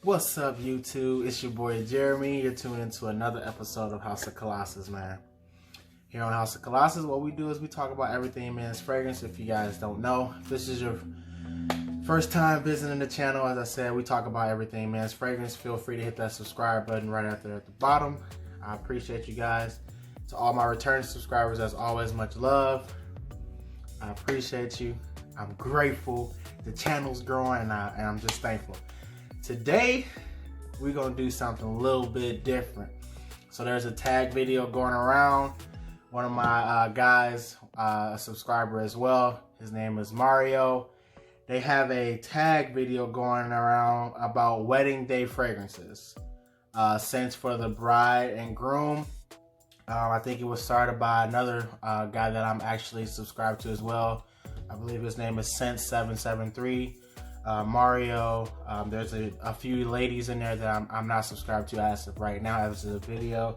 What's up, YouTube? It's your boy Jeremy. You're tuning into another episode of House of Kollasus, man. Here on House of Kollasus, what we do is we talk about everything men's fragrance. If you guys don't know, if this is your first time visiting the channel, as I said, we talk about everything men's fragrance. Feel free to hit that subscribe button right out there at the bottom. I appreciate you guys. To all my return subscribers, as always, much love. I appreciate you. I'm grateful. The channel's growing, and I'm just thankful. Today, we're gonna do something a little bit different. So there's a tag video going around. One of my guys, a subscriber as well, his name is Mario. They have a tag video going around about wedding day fragrances. Scents for the bride and groom. I think it was started by another guy that I'm actually subscribed to as well. I believe his name is Scent773. Mario, there's a few ladies in there that I'm not subscribed to as of right now as of the video.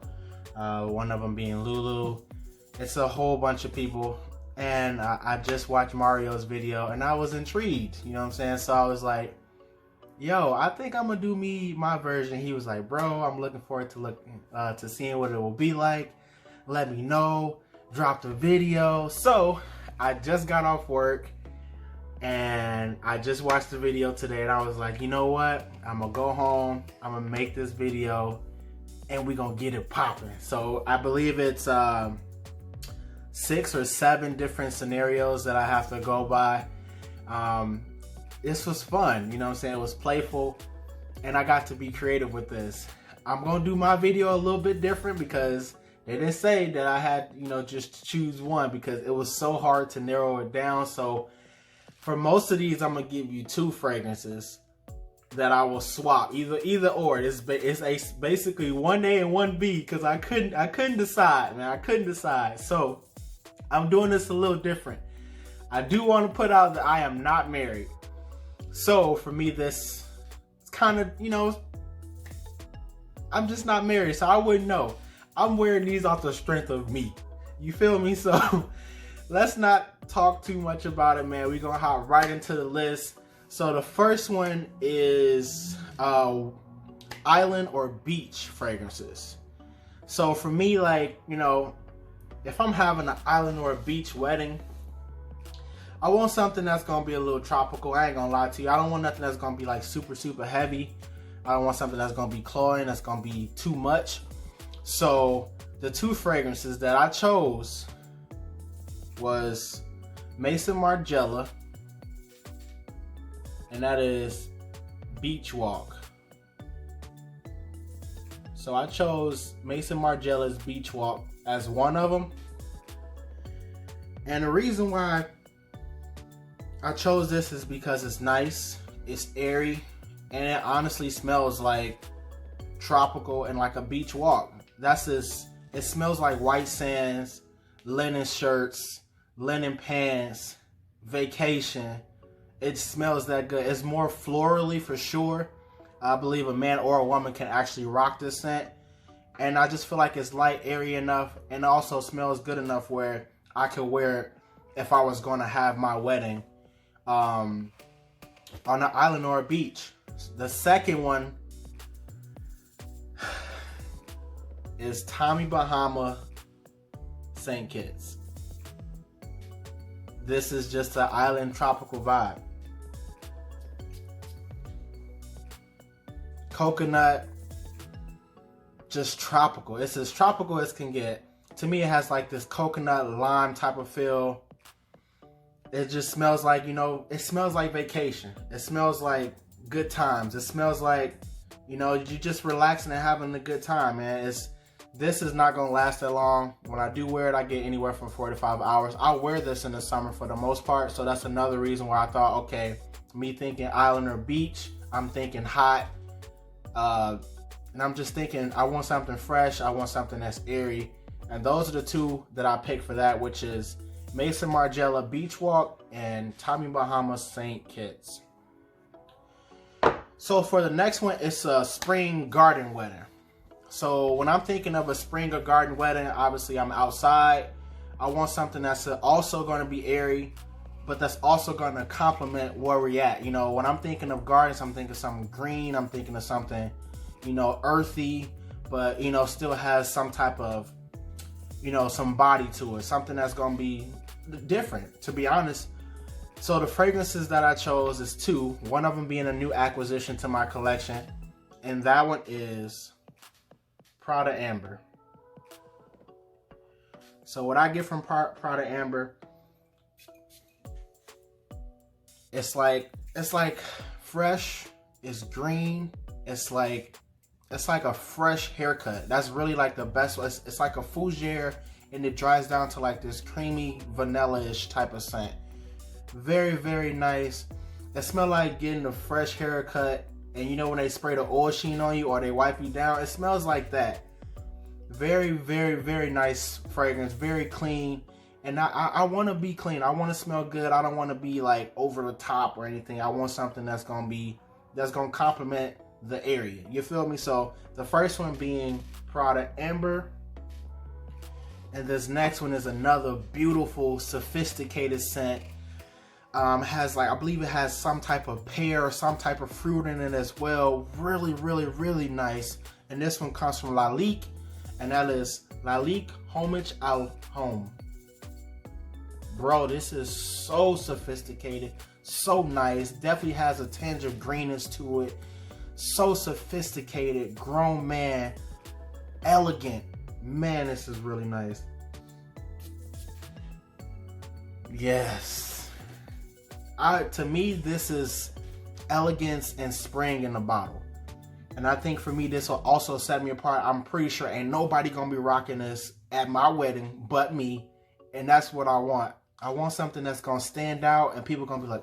One of them being Lulu. It's a whole bunch of people, and I just watched Mario's video and I was intrigued, you know what I'm saying? So I was like, yo, I think I'm gonna do my version. He was like, bro, I'm looking forward to seeing what it will be like. Let me know. Drop the video. So I just got off work and I just watched the video today, and I was like, you know what? I'm gonna go home, I'm gonna make this video, and we gonna get it popping. So I believe it's 6 or 7 different scenarios that I have to go by. This was fun, you know what I'm saying? It was playful, and I got to be creative with this. I'm gonna do my video a little bit different because they didn't say that I had, just choose one, because it was so hard to narrow it down. So for most of these, I'm gonna give you 2 fragrances that I will swap, either or. It's basically 1A and 1B, because I couldn't decide, man. I couldn't decide. So I'm doing this a little different. I do want to put out that I am not married. So for me, this it's kind of, I'm just not married, so I wouldn't know. I'm wearing these off the strength of me. You feel me? So let's not talk too much about it, man. We're gonna hop right into the list. So the first one is island or beach fragrances. So for me, if I'm having an island or a beach wedding, I want something that's gonna be a little tropical. I ain't gonna lie to you. I don't want nothing that's gonna be like super, super heavy. I don't want something that's gonna be cloying, that's gonna be too much. So the 2 fragrances that I chose was Maison Margiela, and that is Beach Walk. So I chose Maison Margiela's Beach Walk as one of them. And the reason why I chose this is because it's nice, it's airy, and it honestly smells like tropical and like a beach walk. It smells like white sands, linen shirts, linen pants, vacation. It smells that good. It's more florally for sure. I believe a man or a woman can actually rock this scent. And I just feel like it's light, airy enough, and also smells good enough where I could wear it if I was going to have my wedding on an island or a beach. The second one is Tommy Bahama St. Kitts. This is just an island tropical vibe. Coconut, just tropical. It's as tropical as can get. To me, it has like this coconut lime type of feel. It just smells like, it smells like vacation. It smells like good times. It smells like, you just relaxing and having a good time, man. This is not gonna last that long. When I do wear it, I get anywhere from 4 to 5 hours. I wear this in the summer for the most part, so that's another reason why I thought, okay, me thinking island or beach, I'm thinking hot, and I'm just thinking I want something fresh, I want something that's airy, and those are the 2 that I picked for that, which is Maison Margiela Beach Walk and Tommy Bahama St. Kitts. So for the next one, it's a spring garden wedding. So when I'm thinking of a spring or garden wedding, obviously I'm outside. I want something that's also going to be airy, but that's also going to complement where we're at. You know, when I'm thinking of gardens, I'm thinking something green. I'm thinking of something, you know, earthy, but, you know, still has some type of, you know, some body to it. Something that's going to be different, to be honest. So the fragrances that I chose is two. One of them being a new acquisition to my collection. And that one is Prada Amber. So what I get from Prada Amber, it's like fresh, it's green, it's like a fresh haircut. That's really like the best. It's like a fougere, and it dries down to like this creamy vanilla-ish type of scent. Very, very nice. It smells like getting a fresh haircut, and you know when they spray the oil sheen on you or they wipe you down, it smells like that. Very, very, very nice fragrance, very clean. And I want to be clean. I want to smell good. I don't want to be like over the top or anything. I want something that's going to complement the area. You feel me? So the first one being Prada Amber. And this next one is another beautiful, sophisticated scent. Has like, I believe it has some type of pear or some type of fruit in it as well. Really, really, really nice. And this one comes from Lalique. And that is Lalique Homage al Home. Bro, this is so sophisticated, so nice. Definitely has a tinge of greenness to it. So sophisticated, grown man, elegant. Man, this is really nice. Yes. To me, this is elegance and spring in the bottle. And I think for me, this will also set me apart. I'm pretty sure ain't nobody gonna be rocking this at my wedding but me. And that's what I want. I want something that's gonna stand out and people gonna be like,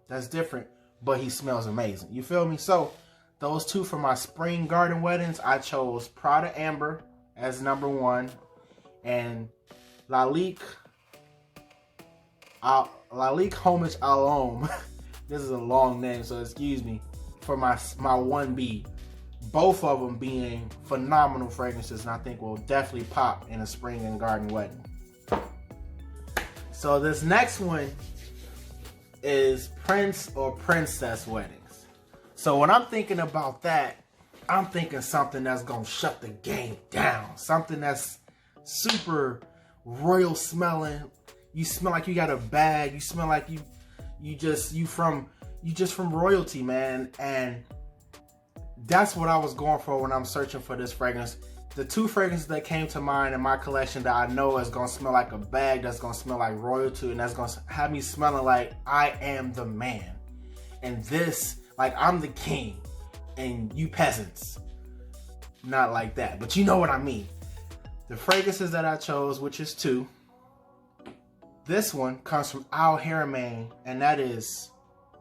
that's different, but he smells amazing. You feel me? So those two for my spring garden weddings, I chose Prada Amber as number one, and Lalique Homage al Home. This is a long name, so excuse me, for my 1B. Both of them being phenomenal fragrances, and I think will definitely pop in a spring and garden wedding. So this next one is Prince or Princess weddings. So when I'm thinking about that, I'm thinking something that's gonna shut the game down. Something that's super royal smelling. You smell like you got a bag. You smell like you just from royalty, man. And that's what I was going for when I'm searching for this fragrance. The two fragrances that came to mind in my collection that I know is gonna smell like a bag, that's gonna smell like royalty, and that's gonna have me smelling like I am the man. And this, like I'm the king, and you peasants. Not like that, but you know what I mean. The fragrances that I chose, which is two. This one comes from Al Haramain, and that is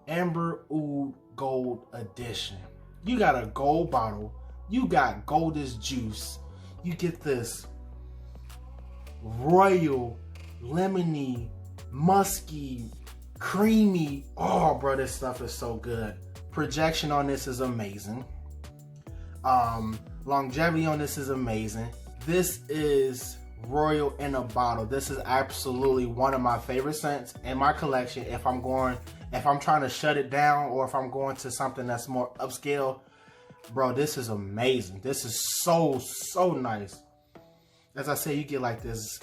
Amber Oud Gold Edition. You got a gold bottle. You got goldish juice. You get this royal, lemony, musky, creamy. Oh, bro, this stuff is so good. Projection on this is amazing. Longevity on this is amazing. This is royal in a bottle. This is absolutely one of my favorite scents in my collection. If I'm trying to shut it down, or if I'm going to something that's more upscale, bro, this is amazing. This is so nice. As I say, you get like this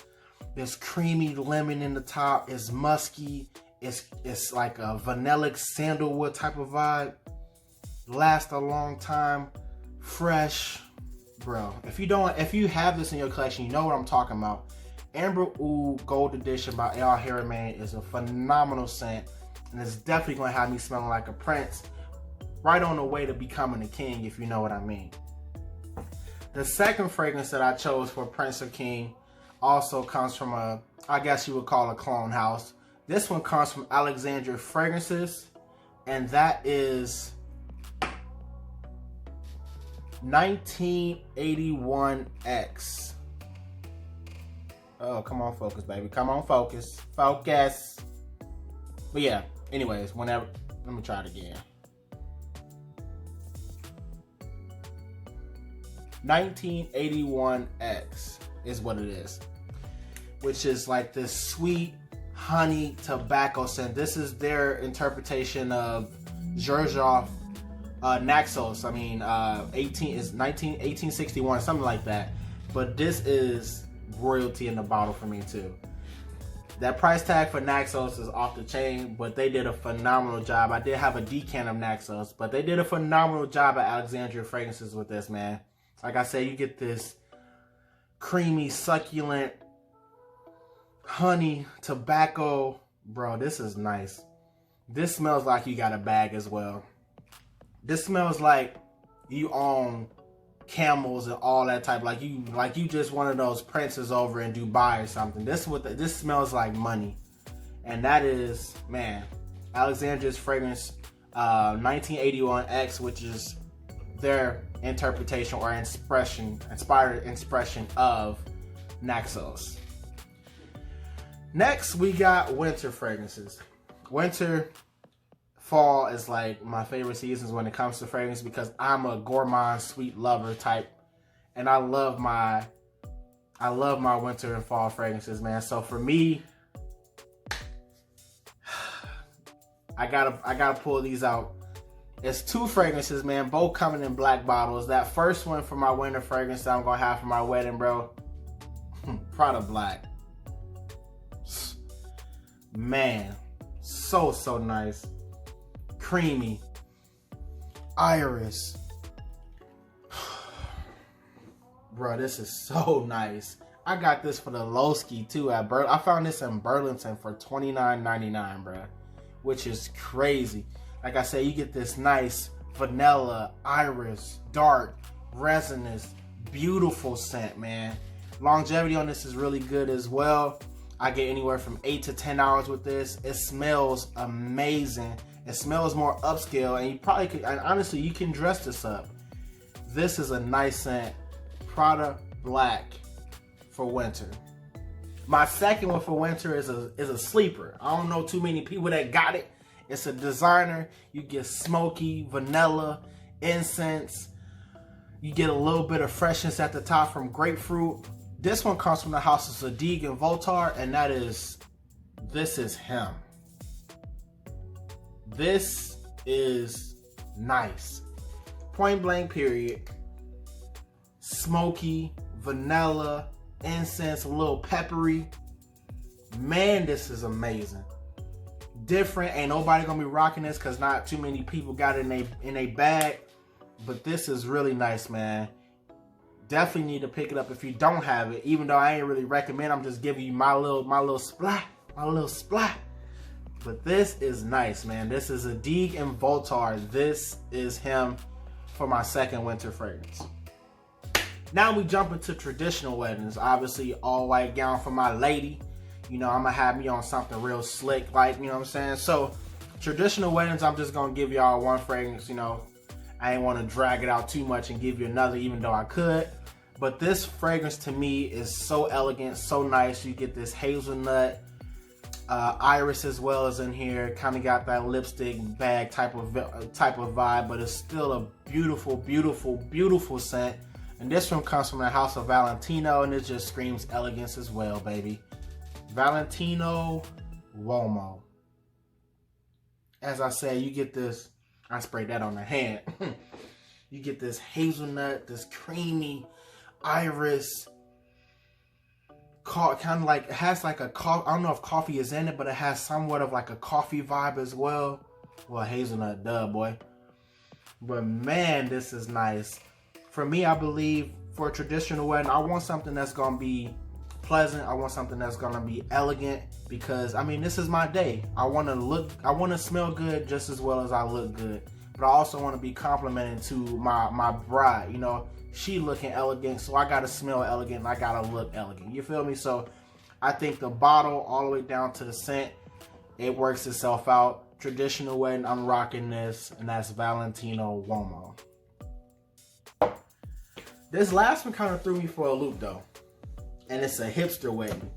creamy lemon in the top. It's musky. It's like a vanillic sandalwood type of vibe. Lasts a long time. Fresh. Bro, if you have this in your collection, you know what I'm talking about. Amber Oud Gold Edition by Al Haramain is a phenomenal scent, and it's definitely going to have me smelling like a prince, right on the way to becoming a king, if you know what I mean. The second fragrance that I chose for Prince or King also comes from I guess you would call a clone house. This one comes from Alexandria Fragrances, and that is 1981X. Oh, come on, focus, baby. Come on, focus. Focus. But yeah, anyways, whenever, let me try it again. 1981X is what it is. Which is like this sweet, honey tobacco scent. This is their interpretation of Xerjoff Naxos. I mean, 1861, something like that. But this is royalty in the bottle for me too. That price tag for Naxos is off the chain, but they did a phenomenal job. I did have a decant of Naxos, but they did a phenomenal job at Alexandria Fragrances with this, man. Like I said, you get this creamy, succulent, honey, tobacco. Bro, this is nice. This smells like you got a bag as well. This smells like you own camels and all that type, like you just one of those princes over in Dubai or something. This smells like money. And that is, man, Alexandria's fragrance 1981X, which is their interpretation or inspired expression of Naxos. Next, we got winter fragrances. Winter, fall is like my favorite seasons when it comes to fragrance because I'm a gourmand, sweet lover type, and I love my winter and fall fragrances, man. So for me, I gotta pull these out. It's two fragrances, man, both coming in black bottles. That first one for my winter fragrance that I'm gonna have for my wedding, bro. Prada Black. Man, so nice. Creamy, iris. Bro, this is so nice. I got this for the Lowski too at I found this in Burlington for $29.99, bro, which is crazy. Like I said, you get this nice vanilla, iris, dark, resinous, beautiful scent, man. Longevity on this is really good as well. I get anywhere from 8 to 10 hours with this. It smells amazing. It smells more upscale, and you probably could, and honestly, you can dress this up. This is a nice scent. Prada Black for winter. My second one for winter is a sleeper. I don't know too many people that got it. It's a designer. You get smoky, vanilla, incense. You get a little bit of freshness at the top from grapefruit. This one comes from the House of Zadig and Voltaire, and this is him. This is nice. Point blank period. Smoky, vanilla, incense, a little peppery. Man, this is amazing. Different. Ain't nobody gonna be rocking this because not too many people got it in a bag. But this is really nice, man. Definitely need to pick it up if you don't have it. Even though I ain't really recommend, I'm just giving you my little splat. But this is nice, man. This is Zadig and Voltaire. This is him for my second winter fragrance. Now we jump into traditional weddings. Obviously, all white gown for my lady. You know, I'm gonna have me on something real slick, like, you know what I'm saying? So, traditional weddings, I'm just gonna give y'all one fragrance, you know. I ain't wanna drag it out too much and give you another, even though I could. But this fragrance to me is so elegant, so nice. You get this hazelnut, iris as well as in here. Kind of got that lipstick bag type of vibe, but it's still a beautiful, beautiful, beautiful scent. And this one comes from the House of Valentino, and it just screams elegance as well, baby. Valentino Uomo. As I say, you get this. I sprayed that on the hand. You get this hazelnut, this creamy iris. Kind of like, it has like a coffee. I don't know if coffee is in it, but it has somewhat of like a coffee vibe as well. Well, hazelnut, duh, boy. But man, this is nice. For me, I believe for a traditional wedding, I want something that's gonna be pleasant. I want something that's gonna be elegant because, I mean, this is my day. I want to smell good just as well as I look good. But I also want to be complimenting to my bride. You know, she looking elegant, so I gotta smell elegant and I gotta look elegant. You feel me? So I think the bottle all the way down to the scent, it works itself out. Traditional wedding, I'm rocking this, and that's Valentino Uomo. This last one kind of threw me for a loop though, and it's a hipster wedding.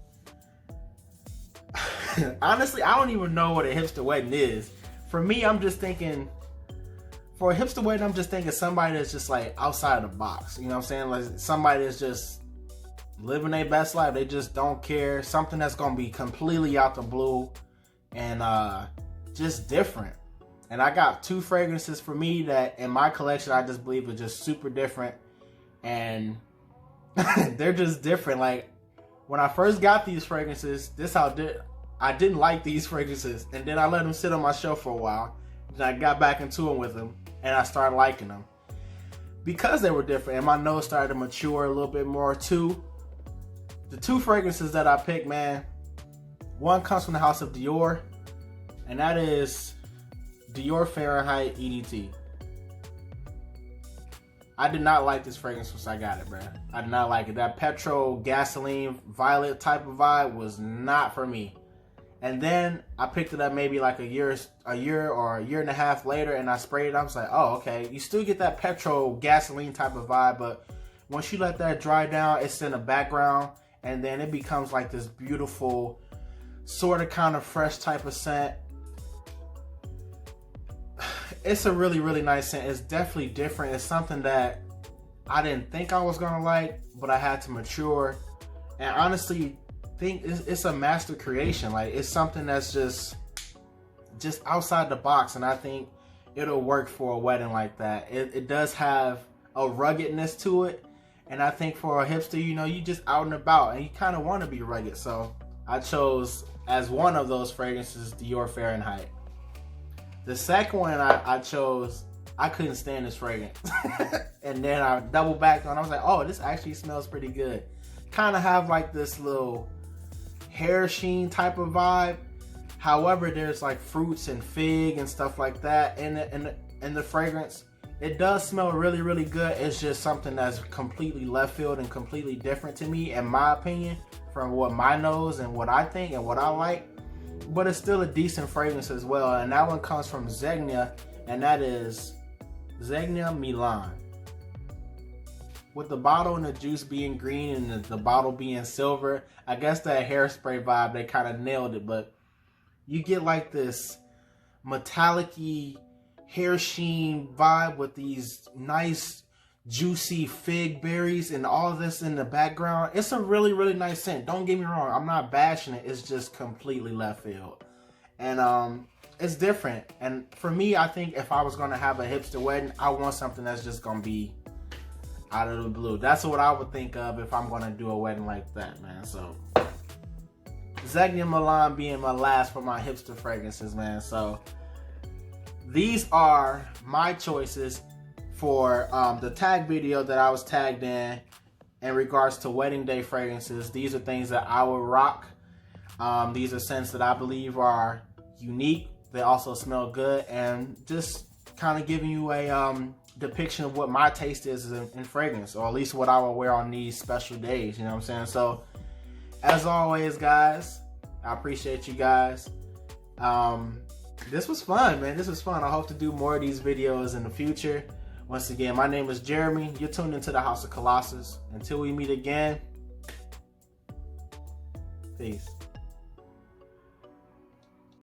Honestly, I don't even know what a hipster wedding is. For me, I'm just thinking, for a hipster wedding, I'm just thinking somebody that's just like outside of the box. You know what I'm saying? Like somebody that's just living their best life. They just don't care. Something that's gonna be completely out the blue and just different. And I got 2 fragrances for me that in my collection I just believe are just super different, and they're just different. Like when I first got these fragrances, I didn't like these fragrances, and then I let them sit on my shelf for a while, and I got back into them with them, and I started liking them because they were different, and my nose started to mature a little bit more too. The 2 fragrances that I picked, man, one comes from the house of Dior, and that is Dior Fahrenheit EDT. I did not like this fragrance once I got it, bro. I did not like it. That petrol, gasoline, violet type of vibe was not for me. And then I picked it up maybe like a year or a year and a half later, and I sprayed it. I was like, oh, okay. You still get that petrol, gasoline type of vibe, but once you let that dry down, it's in the background, and then it becomes like this beautiful, sort of kind of fresh type of scent. It's a really, really nice scent. It's definitely different. It's something that I didn't think I was gonna like, but I had to mature. And honestly, think it's a master creation. Like, it's something that's just outside the box, and I think it'll work for a wedding like that. It does have a ruggedness to it, and I think for a hipster, you know, you just out and about, and you kind of want to be rugged. So I chose as one of those fragrances Dior Fahrenheit. The second one I chose, I couldn't stand this fragrance. And then I double backed on. I was like, oh, this actually smells pretty good. Kind of have like this little hair sheen type of vibe. However, there's like fruits and fig and stuff like that in the fragrance. It does smell really, really good. It's just something that's completely left field and completely different to me, in my opinion, from what my nose and what I think and what I like. But it's still a decent fragrance as well. And that one comes from Zegna, and that is Zegna Milan. With the bottle and the juice being green and the bottle being silver, I guess that hairspray vibe, they kind of nailed it. But you get like this metallic-y hair sheen vibe with these nice juicy fig berries and all of this in the background. It's a really, really nice scent. Don't get me wrong. I'm not bashing it. It's just completely left field. And it's different. And for me, I think if I was going to have a hipster wedding, I want something that's just going to be out of the blue. That's what I would think of if I'm going to do a wedding like that, man. So Zegna Milan being my last for my hipster fragrances, man. So these are my choices for the tag video that I was tagged in regards to wedding day fragrances. These are things that I will rock. These are scents that I believe are unique. They also smell good, and just kind of giving you a depiction of what my taste is in fragrance, or at least what I will wear on these special days. You know what I'm saying? So as always, guys, I appreciate you guys. This was fun, man. This was fun. I hope to do more of these videos in the future. Once again, my name is Jeremy. You're tuned into the House of Kollasus. Until we meet again, peace.